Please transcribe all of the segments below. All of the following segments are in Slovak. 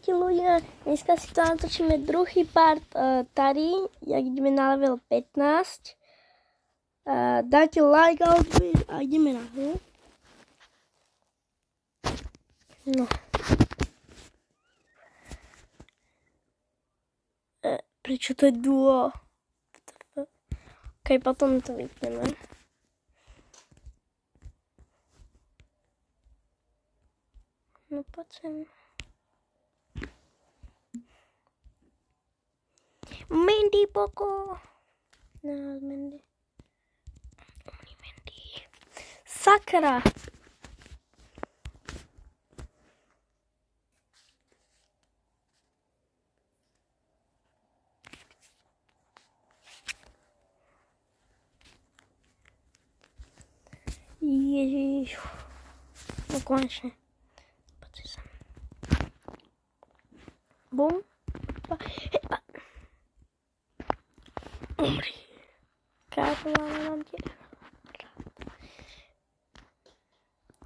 Ahojte ľudia, dneska si to natočíme druhý part tady, jak ideme na level 15. Dajte like a odber a ideme na hru. No. Prečo to je duo? Ok, potom to vypneme. No poď sem. Mandy Poco. No, Mandy. Mandy. Sakra. Ježiš. No konečne. Poď sem. Bum. Umri. Kráľována mám tě.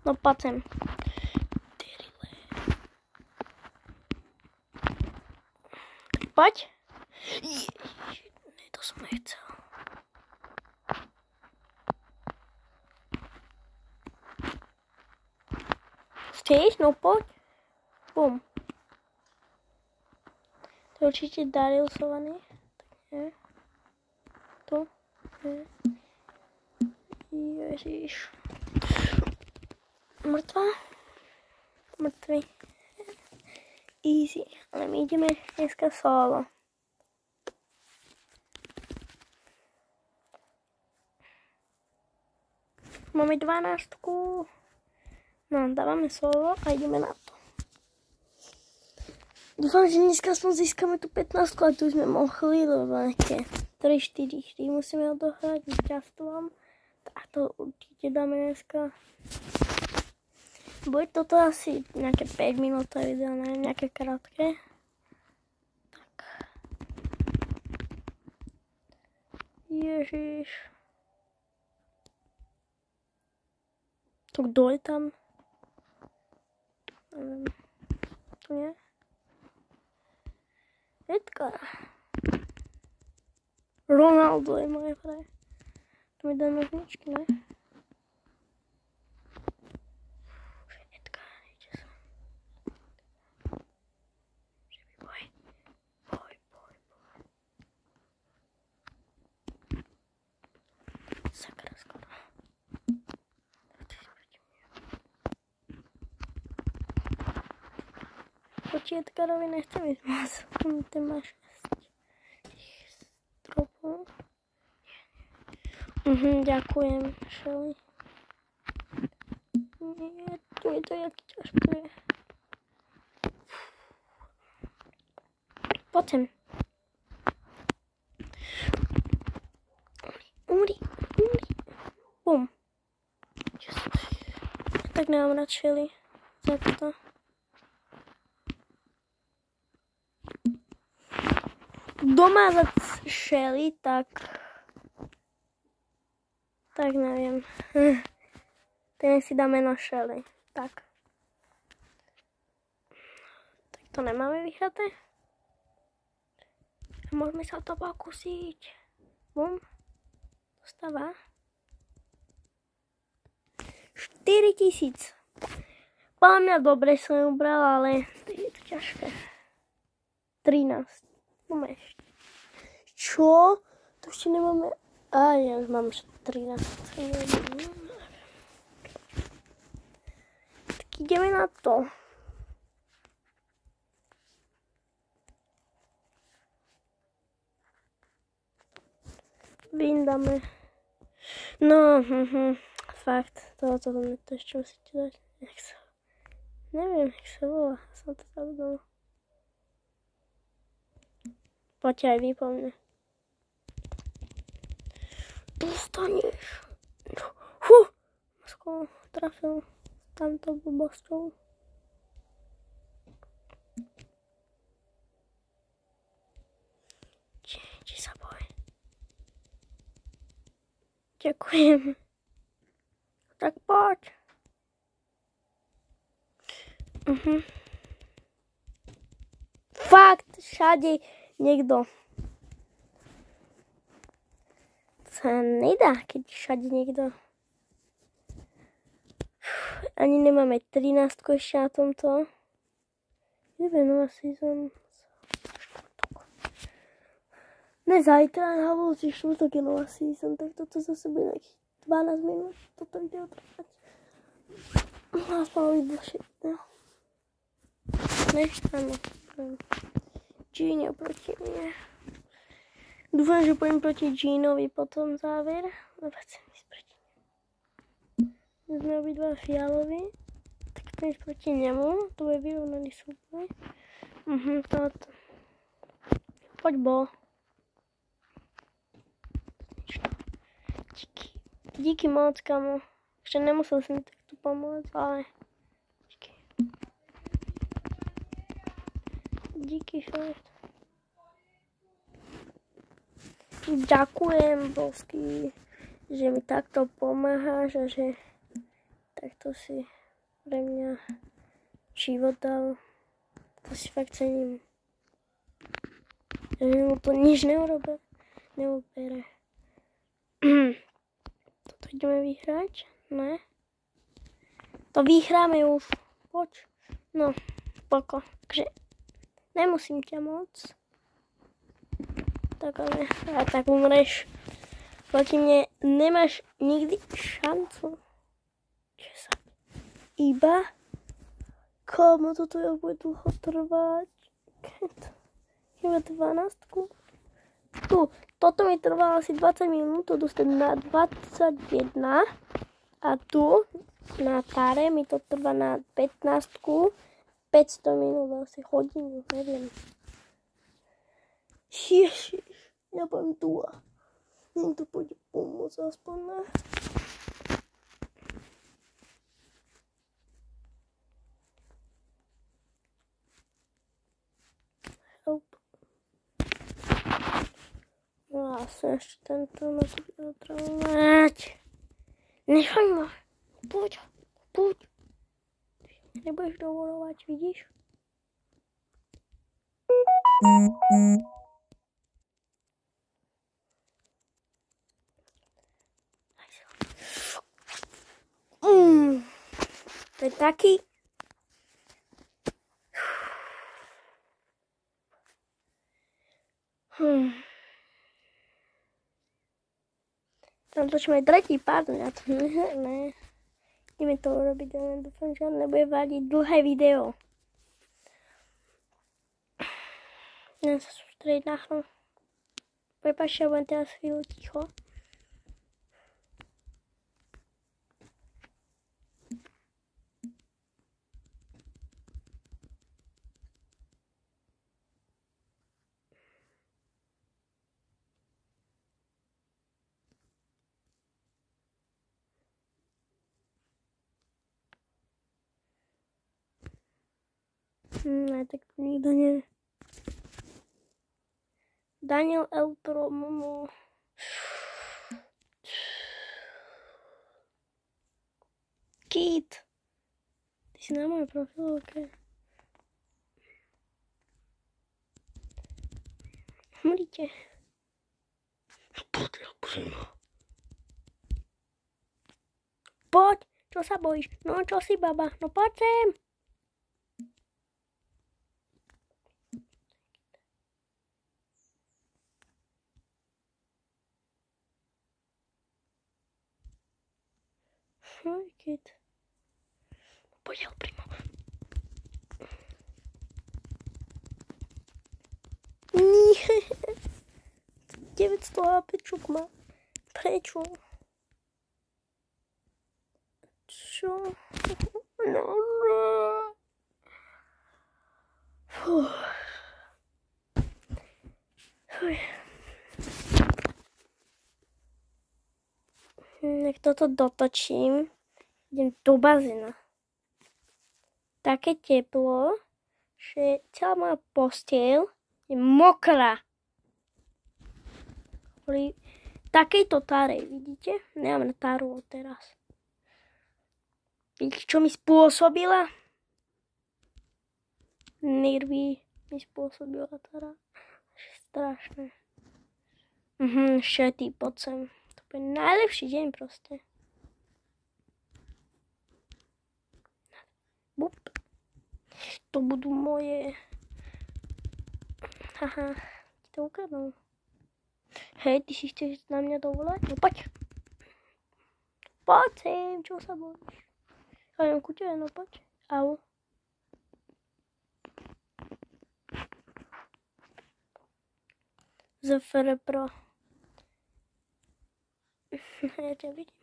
No poď sem. Poď. Ježiš, ne, to som nechcel. Chceš? No poď. Bum. To je určite Dariusovaný. Tak nie. Tu. Nie. Ježiš. Mŕtva? Mŕtvy. Easy. Ale my ideme dneska solo. Máme 12. No, dávame solo a ideme na to. Dúfam, že dneska získame tú 15, a tu sme mohli, lebo nejaké 3-4 musíme odohrať s Justom. Tak to určite dáme dneska. Bude toto asi nejaké 5 minútové video, neviem, nejaké krátke. Tak. Ježiš. To kdo je tam? Neviem. Tu nie? Edgar. Ronaldo je moje vraj. Tu mi daj nožničky, ne? Edgar, ide sa. Boj. Sakra skoro. Proti Edgarovi nechcem ísť moc. Ten má 6 stropov. Ďakujem, Shelly. Nie, tu je to jaký ťažké. Poďme. Umri. Bum. Tak nemám rád Shelly. Za toto. Domázať Shelly, tak neviem. Ten si dá meno Shelly. Tak to nemáme vyhraté. Môžeme sa to pokúsiť. Bum. Dostáva. 4000. Podľa mňa dobre som ju ubral, ale je to ťažké. 13. Máme ešte. Čo? To ešte nemáme. Ja už mám 13. Tak ideme na to. Vyndáme. No, fakt. Toto mi to ešte musíte dať. Neviem, jak sa volá. Som to zabudol. Poďte aj vy po mne. Dostaneš. Masko trafil tamto blbosťou. Či sa boj. Ďakujem. Tak poď. Fakt, všade niekto. To sa nedá, keď všade niekto. Ani nemáme 13 ešte na tomto. Kde nová sezón? Ne zajtra, na budúci štvrtok je nová sezón, tak toto zase bude nejakých 12 minút. Toto video trvať. Aspoň byť dlhšie. Ne, áno. Gino proti mne. Dúfam, že pôjdem proti Ginovi potom záver. Dobre, chcem ísť proti nemu. My sme obidva fialovi. Tak chcem ísť proti nemu. To bude vyrovnaný súboj. Toto. Poď bo. Díky moc, kamo. Ešte nemusel si mi takto pomôcť, ale... Díky fakt. Ďakujem, bosky, že mi takto pomáhaš a že takto si pre mňa život dal. To si fakt cením. Že mu to nič neubere. Toto ideme vyhrať? Ne? To vyhráme už. Poď. No, poko. Takže nemusím ťa moc. Tak ale, a tak umreš. Proti mne nemáš nikdy šancu. Čo sa? Iba? Komu toto bude dlho trvať? Iba 12. Tu, toto mi trvalo asi 20 minút, to dostanem na 21. A tu, na táre, mi to trvá na 15. 500 minút, asi hodinu, neviem. Ježiš, ja budem tu a niekto pôjde pomôcť aspoň, ne? Help. No asi ešte tento na to bude trvať. Nechaj ma, poď. Nebudeš dovolovať, vidíš? To je taký... Tam točíme tretí pád na to. Ne. Ideme to urobiť, ale dúfam, že nebude vadiť dlhé video. Idem sa sústrediť na hru. Prepáčte, budem teraz chvíľu ticho. Ne, tak nikto nevie. Daniel L. Pro Momo. Kit. Ty si na mojej profilovke. Mlíte. Poď, čo sa bojíš? No, čo si, baba? No, poď sem. Kit. Poď, El Primo. Nie. 900 APčok má. Prečo? Čo? No. Nech toto dotočím. Idem do bazéna. Také teplo, že celá moja posteľ je mokrá. Pri takejto táre, vidíte? Nemám na táru teraz. Vidíte, čo mi spôsobila? Nervy. mi spôsobila teda. Strašné. Šetý, poď sem. To bude najlepší deň proste. Bup. To budú moje. Haha, ti to ukradnú. Hej, ty si chceš na mňa dovolať? No poď. Poď sem, čo sa bojíš? Ja jem ku tebe, no poď. Au. ZFR Pro. Ja ťa vidím.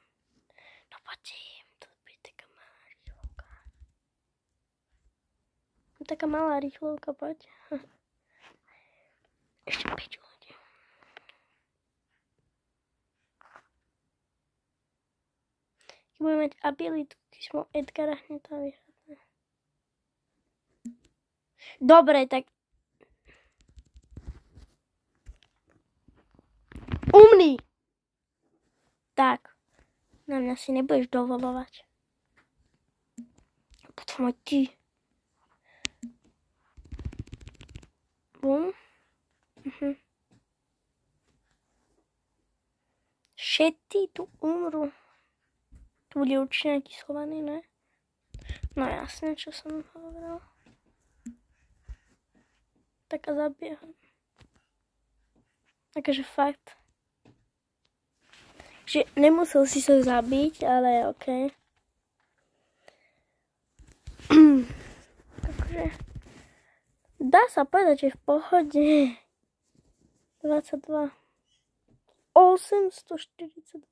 No poď sem, to bude taká malá rýchlovka. Taká malá rýchlovka, poď. Ešte 5 ľudí. Keď budem mať abilitu, keď som Edgara hneď tam vyhľadne. Dobre, tak umný! Tak, na mňa si nebudeš dovolovať. Potom aj ty. Bum. Všetci tu umrú. Tu bude určite nejaký schovaný, ne? No jasne, čo som hovoril. Taká zabieham. Takže fakt. Že nemusel si sa zabiť, ale okej. Takže dá sa povedať, že v pohode. 22. 842.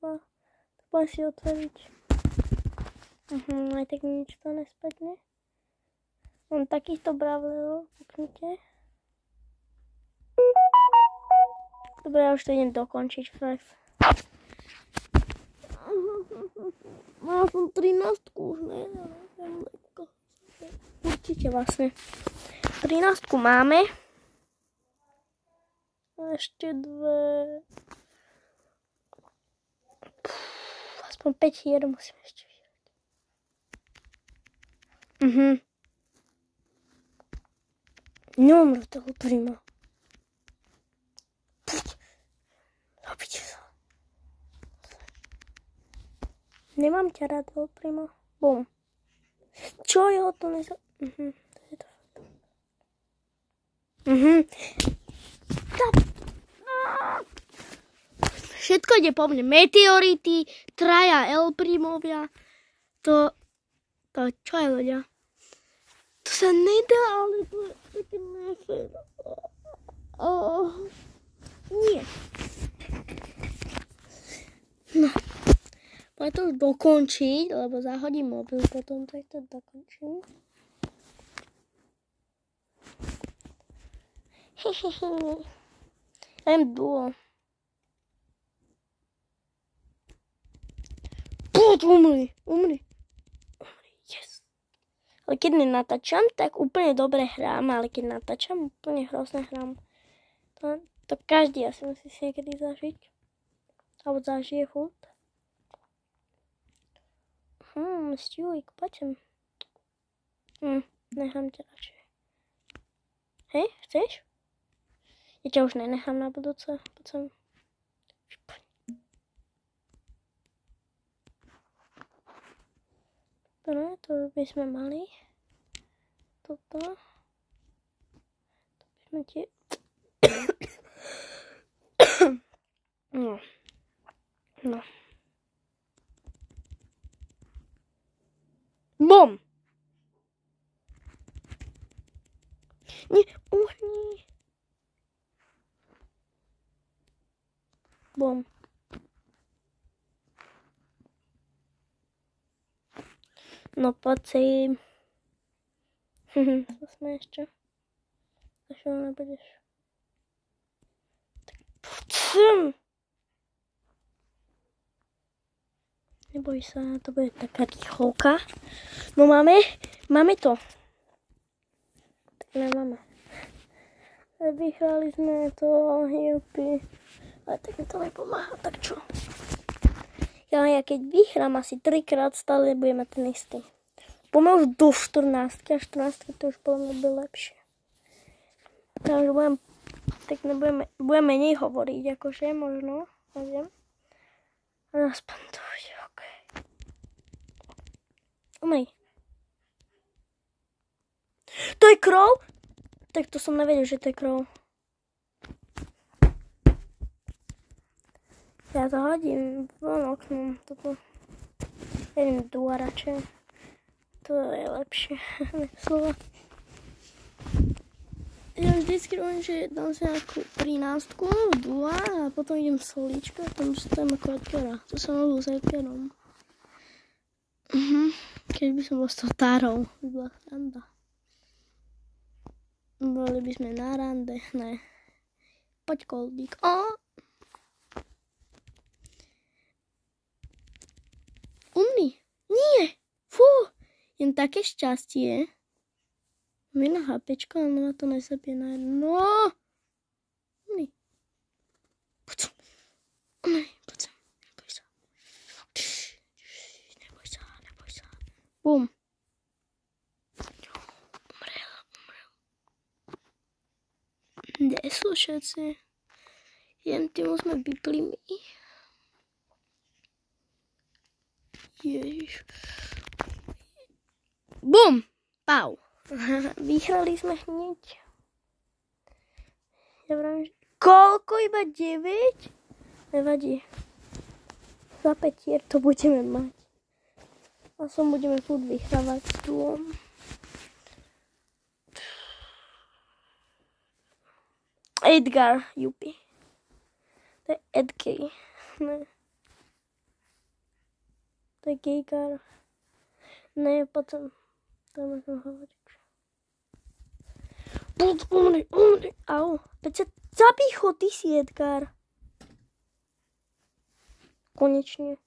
To budem si otvoriť. Aj tak nič to nespätne. Mám takýchto bravlerov, poknite. Dobre, ja už to idem dokončiť, fakt. Mala som 13 už, ne? Určite vlastne. 13 máme. A ešte dve. Aspoň 5 hier musíme ešte vyhrať. Neumrú toho prima. Robíte sa. Nemám ťa rád, prima. Bum. Čo je to neza... Všetko ide po mne. Meteority, traja L-primovia. To čo je, ľudia? To sa nedá, ale to je také nefér. Nie. No. Poďme to už dokončiť, lebo zahodím mobil potom, tak to dokončím. Jem duo. Poď, umri. Yes. Ale keď nenatáčam, tak úplne dobre hrám, ale keď natáčam, úplne hrozne hrám. To každý asi musí si niekedy zažiť. Alebo zažije furt. Stewik, poďme. Nechám ťa radšej. Hej, chceš? Ja ťa už nenechám na budúce. Poďme. Dobre, to by sme mali. Toto. To by sme tie... No. Bom! Nie, uhni. Bom. No poď si. Zasme ešte. Zašto nebudeš. Tak poď sem. Neboj sa, to bude taká rýchlovka. No máme to. Tak nemáme. Vyhrali sme to, jupi. Ale tak mi to nepomáha, tak čo? Ja keď vyhrám asi 3-krát, stále budem mať ten istý. Poďme už do 14, a 14 to už podľa mňa bude lepšie. Práve, že tak budem menej hovoriť, akože možno, neviem. Ale aspoň to bude OK. Umej. To je krov? Tak to som nevedel, že to je krov. Ja to hodím von oknom. Toto. Neviem, radšej. To je lepšie. Slova. Ja vždycky robím, že dám si nejakú 13, 2 a potom idem solíčka a tam dostajem ako Edgara. To som robil s Edgarom. Keď by som bol s tou Tárou, by bola sranda. Boli by sme na rande, ne. Poď koldík. Umni. Nie. Fú. Jen také šťastie. My na HPčko, ale ma to nezabije na jedno. Umni. Poď sem. Umni, poď sem. Neboj sa. Neboj sa. Bum. Umrel. Kde sú všetci? Jen tým sme vypli my. Ježiš. Bum! Pau. Vyhrali sme hneď. Ja vravím, že... Koľko? Iba 9? Nevadí. Za 5 hier to budeme mať. A som budeme furt vyhrávať s duom. Edgar, jupi. To je Edgay. Ne. To je Gejgar. Ne, potom. To môžem hovoriť. Umri. Au. Veď sa zabij ho, ty si Edgar. Konečne.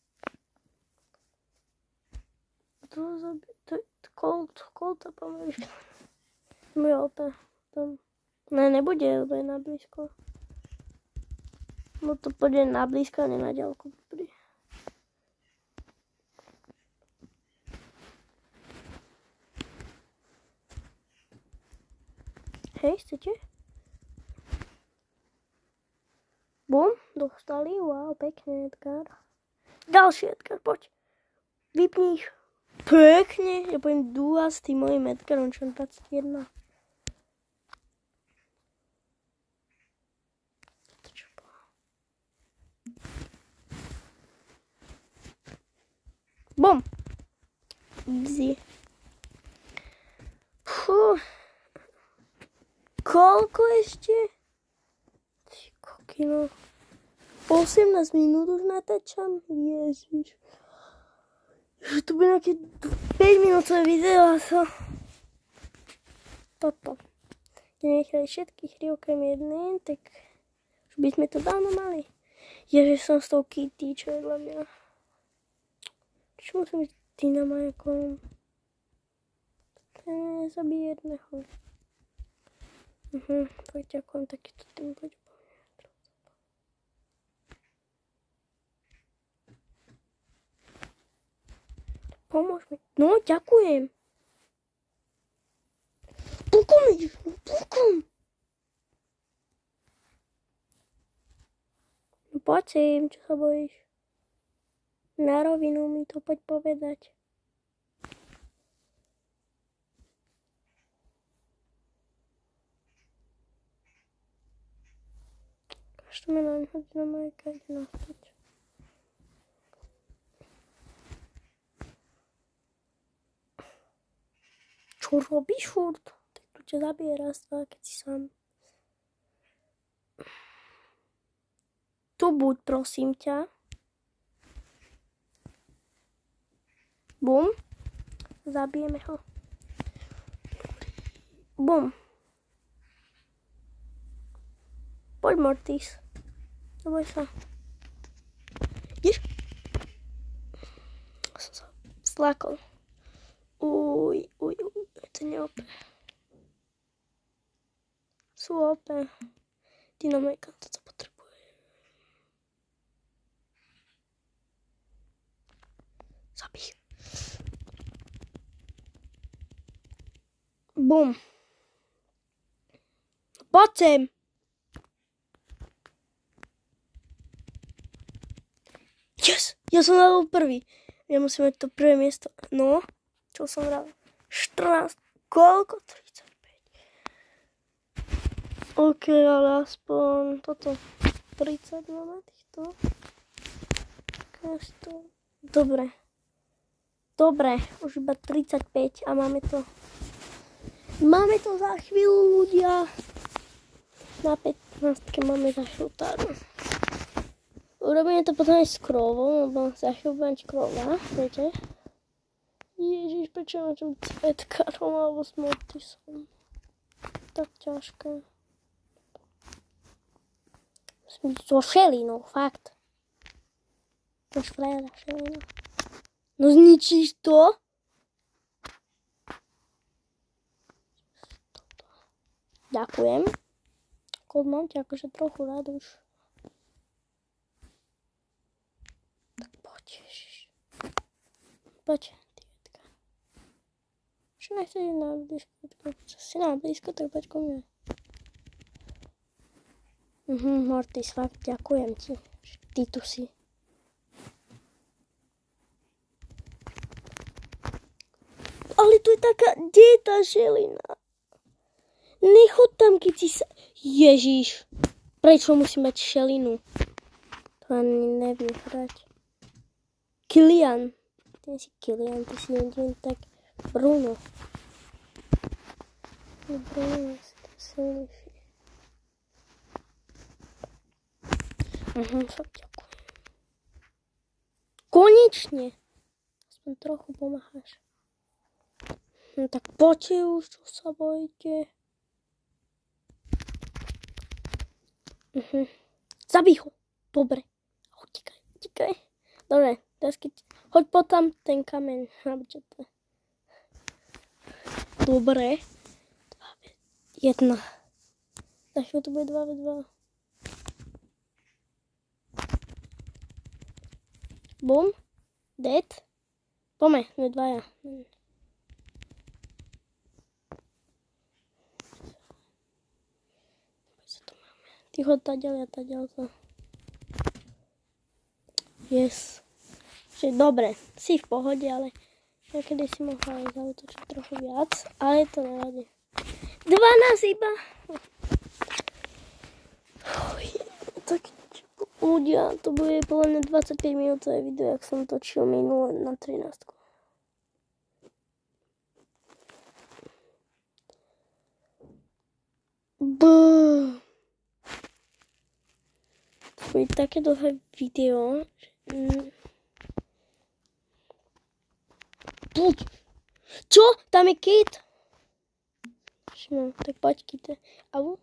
To zabij. To je Colt to pomaly. Bude opäť. Ne, nebude, lebo je na blízko. No to pôjde na blízko a ne na ďalku. Hej, chcete? Bum, dostali, wow, pekne, Edgar. Ďalší Edgar, poď. Vypni ich. Pekne, ja poviem dua s tým mojim Edgarom, čo 21. Bum. Easy. Fú. Koľko ešte? Ty kokino. 18 minút už natáčam. Ježiš. Že to bude nejaké 5 minútové video. Toto. Keď nechali všetky hry okrem jednej, tak už by sme to dávno mali. Ježiš, som s tou Kitty, čo je dla mňa. Čo musím byť dynamakom? To nezabije jedného. Tak ďakujem, takýto tým poď. Pomôž mi. No, ďakujem. Pukom. No poď sem, čo sa bojíš? Na rovinu mi to poď povedať. Što me nahodí na majka, ide nastať. Čo robíš furt? Tak tu ťa zabije raz, dva, keď si sám. Tu buď, prosím ťa. Bum. Zabijeme ho. Bum. Poď, Mortis. Neboj sa. Ideš? Som sa slákol. Uj. To nie OP. Sú OP. Dynamika, to sa potrebuje. Zabij. Bum. poď sem. Yes, ja som dal prvý. Ja musím mať to prvé miesto. No, čo som dal? 14, koľko? 35. OK, ale aspoň toto. 30 máme týchto. Dobre. Dobre, už iba 35 a máme to. Máme to za chvíľu, ľudia. Na 15 máme za chvíľu. Urobíme to potom aj s krovou, lebo za chvíľu budem krova, viete? Ježiš, prečo mám tu cvetkarom alebo s Mortisom? Tak ťažké. Musím byť so šelinou, fakt. Máš frajera šelina. No zničíš to? Ďakujem. Kod mám ťa akože trochu rád už. Tak poď, ježiš. Poď, tietka. Čo nechceš ísť na diskotéku? Si na blízko, tak poď ku mne. Mortis, fakt, ďakujem ti. Ty tu si. Ale tu je taká, kde je tá želina? Nechod tam, keď si sa... Ježiš, prečo musím mať šelinu? To ani neviem hrať. Kilian. Ty si Kilian, ty si jedin tak Bruno. Bruno si to silnejší. Fakt ďakujem. Konečne. Aspoň trochu pomáhaš. No tak poďte už, čo sa bojíte. Zabij ho. Dobre. Utekaj. Dobre, hoď potom ten kameň. Dobre. 2-1. Za chvíľu to bude 2-2. Bum. Dead. Pome, sme dvaja. Ty ho taďal, ja taďal to. Yes. Dobre, si v pohode, ale niekedy si mohla aj zautočiť trochu viac, ale to nevadí. 12 iba. Tak ľudia, to bude podľa mňa 25 minútové video, jak som točil minule na 13. Bude také dlhé video. Čo? Tam je kit? No, tak poď kite. Au.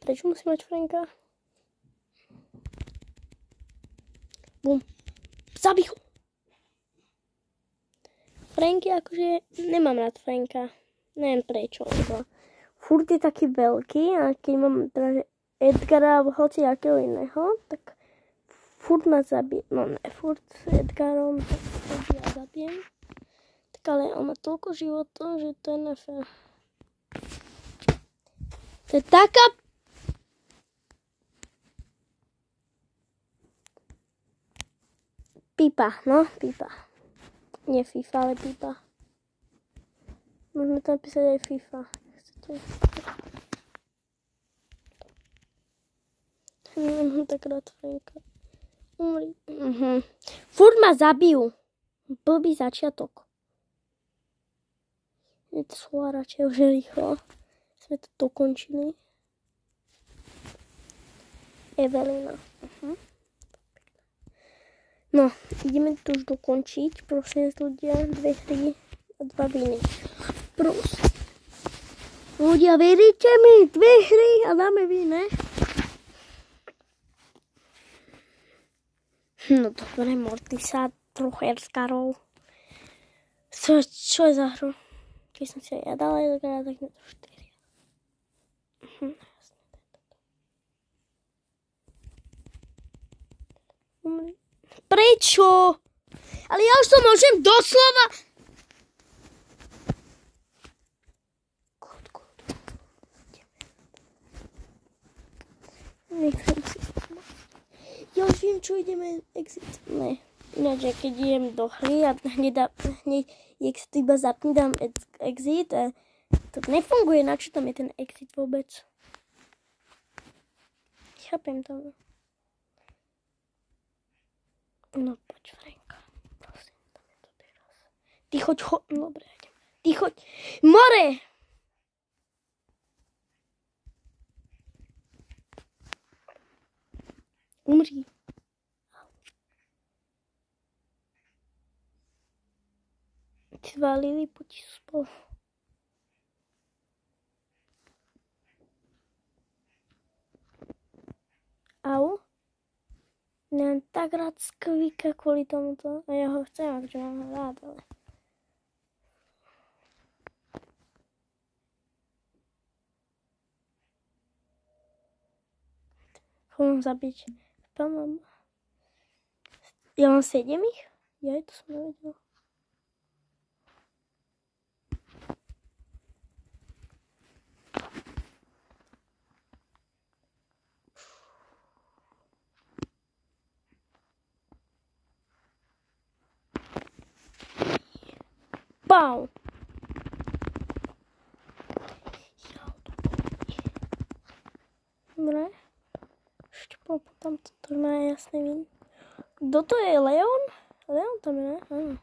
Prečo musím mať Franka? Bum. Zabij ho. Franky, akože nemám rád Franka. Neviem prečo, lebo furt je taký veľký a keď mám teda Edgara alebo hoci akého iného, tak furt ma zabije. No ne, furt s Edgarom tak ja zabijem. Tak ale on má toľko životov, že to je nefér. To je taká... Pipa, no, pipa. Nie FIFA, ale pipa. Môžeme tam písať aj FIFA. Nemám tak rád Franka. Umri. Furt ma zabijú. Blbý začiatok. Je to radšej už rýchlo. Sme to dokončili. Evelina. No, ideme to už dokončiť. Prosím, ľudia, 2 hry a 2 viny. Prosím. Ľudia, veríte mi? 2 hry a dáme viny. No dobre, Mortisa, trochu Erskarov. Čo je za hru? Keď som si ja dala Edgara, tak na to 4. Umri. Prečo? Ale ja už to môžem doslova... vím, čo ideme exit. Ne. Ináč, keď idem do hry a hneď jak sa to iba zapne, dám exit a to nefunguje. Na čo tam je ten exit vôbec? Chápem to. No poď, Franka. Prosím, tam je to teraz. Ty choď, dobre, idem. Ty choď. More! Umří. Svalili, poď spolu. Au? Nemám tak rád Squeaka kvôli tomuto. A ja ho chcem, akože mám ho rád, ale... Chcem zabiť. Mám... Ja mám 7 ich? Ja to som nevedela. Pau! Dobre. Ešte potom to má jasný vín. Kto to je? Leon? Leon tam je, ne? Áno.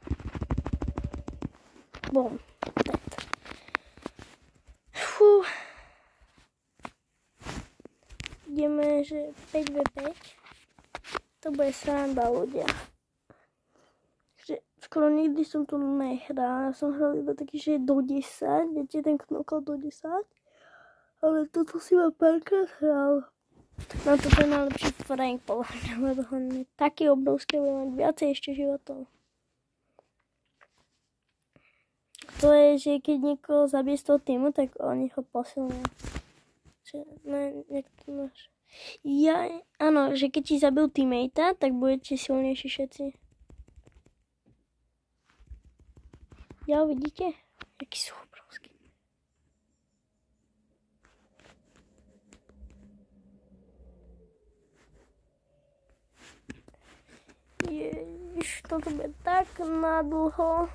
Bom. Dead. Fú. Ideme, že 5v5. To bude sranda, ľudia. Skoro nikdy som tu nehral. Ja som hral iba taký, že do 10. Viete, ten knokol do 10. Ale toto si ma párkrát hral. No toto je najlepší Frank, podľa mňa, lebo on je taký obrovský, bude mať viacej ešte životov. To je, že keď niekoho zabije z toho týmu, tak oni ho posilnia. Áno, že keď ti zabil teammate, tak budete silnejší všetci. Ja, vidíte? Jaký sú obrovský. Ježiš, toto bude tak nadlho.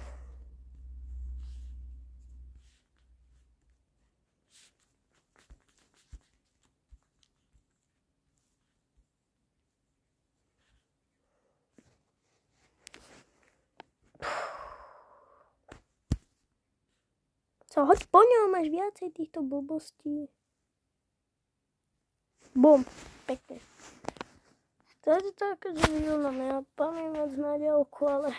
Co, hoď po ňom, máš viacej týchto blbostí. Bum, pekne. To je také, že videl ja pamäť na diaľku, ale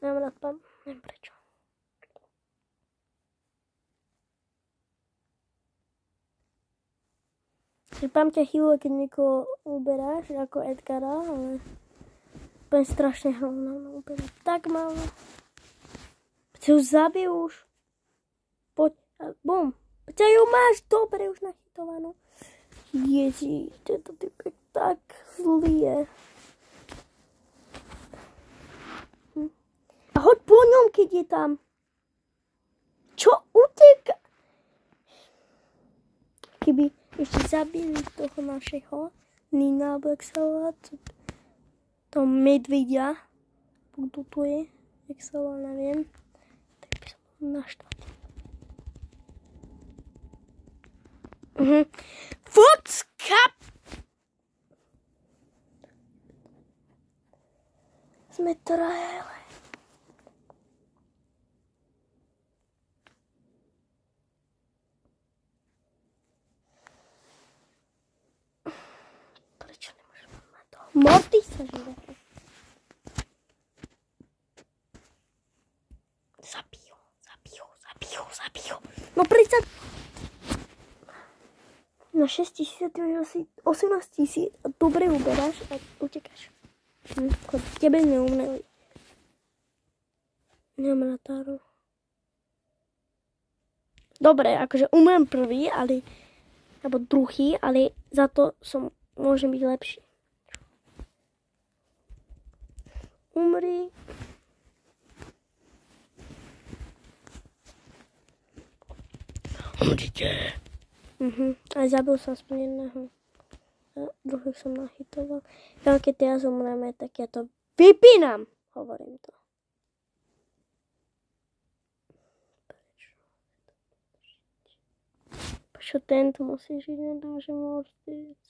nemám rád neviem prečo. Pripám ťa chvíľu, keď niekoho uberáš, ako Edgara, ale úplne strašne hrozno uberať. Tak málo. Ťa už zabijú už. Poď, bum. Ťa ju máš, dobre, už nachytovanú. Ježiš, tento typek tak zlý je. A hoď po ňom, keď je tam. Čo uteka? Keby ešte zabili toho našeho Nina, alebo jak sa volá, toho medvedia, kto tu je, jak sa volá, neviem, tak by som bol naštvať. Vodka! Sme trajele. Prečo nemôžem mať toho? Morty sa živé. Zabijú. No prečo? Na 6 000 ty už asi 18 000 a dobre uberáš a utekáš. Tebe neumneli. Nemám ratáru. Dobre, akože umrem prvý, ale alebo druhý, ale za to môžem byť lepší. Umri. Umrite. Aj zabil som aspoň jedného. druhých som nachytoval. Ja keď teraz umreme, tak ja to vypínam. Hovorím to. Prečo tento musí žiť, nedáže mortiť.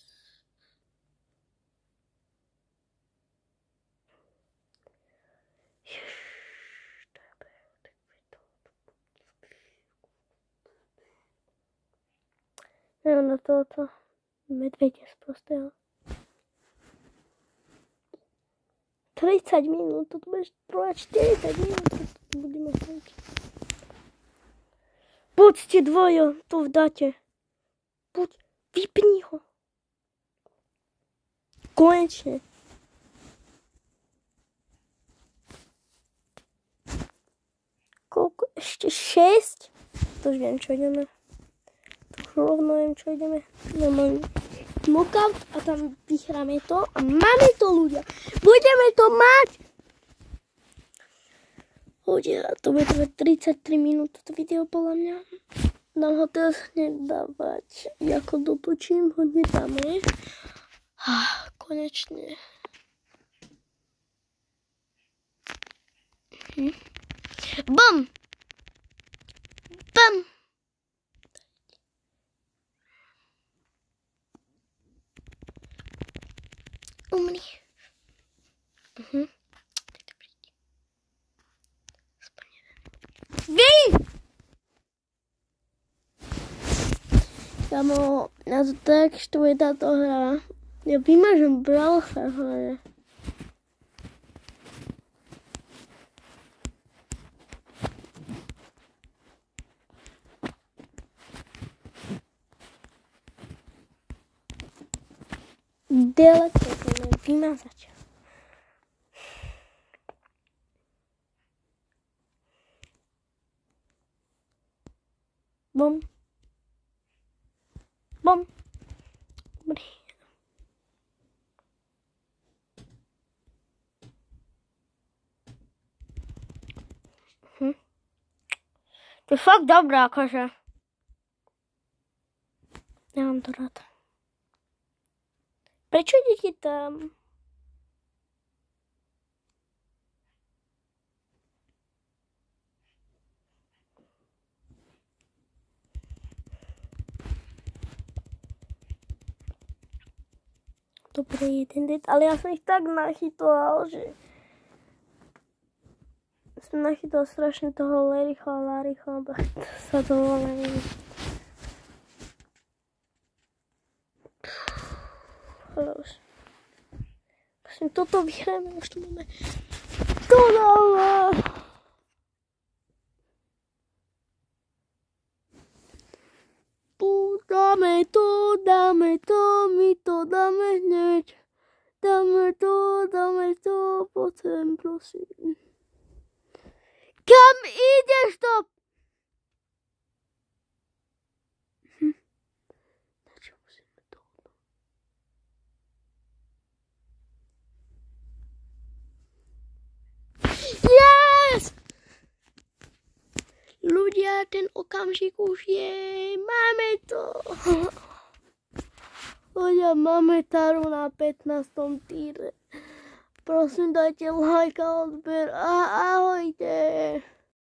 Ja na toto medvedia z prostého. 30 minút, to budeš trvať 40 minút, keď to budeme hrať. Poďte dvojo, tu v date. Poď, vypni ho. Konečne. Koľko? Ešte 6? To už viem, čo ideme. Rovno viem, čo ideme. Normálne knockout a tam vyhráme to a máme to, ľudia. Budeme to mať. Ľudia, to bude 33 minút toto video podľa mňa. Dám ho teraz nedávať. Ako dotočím, ho nedáme. Konečne. Bum! Bum! Umri. Vy! Kamo, ja to tak štuje táto hra. Ja vymažem browser, hore. Delete, vymazať. Bom. Bom. Dobrý. To je fakt dobré, akože. Ja mám to rád. Prečo idete tam? Dobrý, jeden det, ale ja som ich tak nachytoval, že som nachytoval strašne toho Lericha, tak sa to volá, neviem. Ale už. Prosím, toto vyhráme, už to máme. To dáme. Dáme to, my to dáme hneď. Dáme to, poď sem, prosím. Kam ideš to? Načo musíme to? Yes! Ľudia, ten okamžik už je. Máme to. Ľudia, máme Taru na 15. týre. Prosím, dajte like a odber a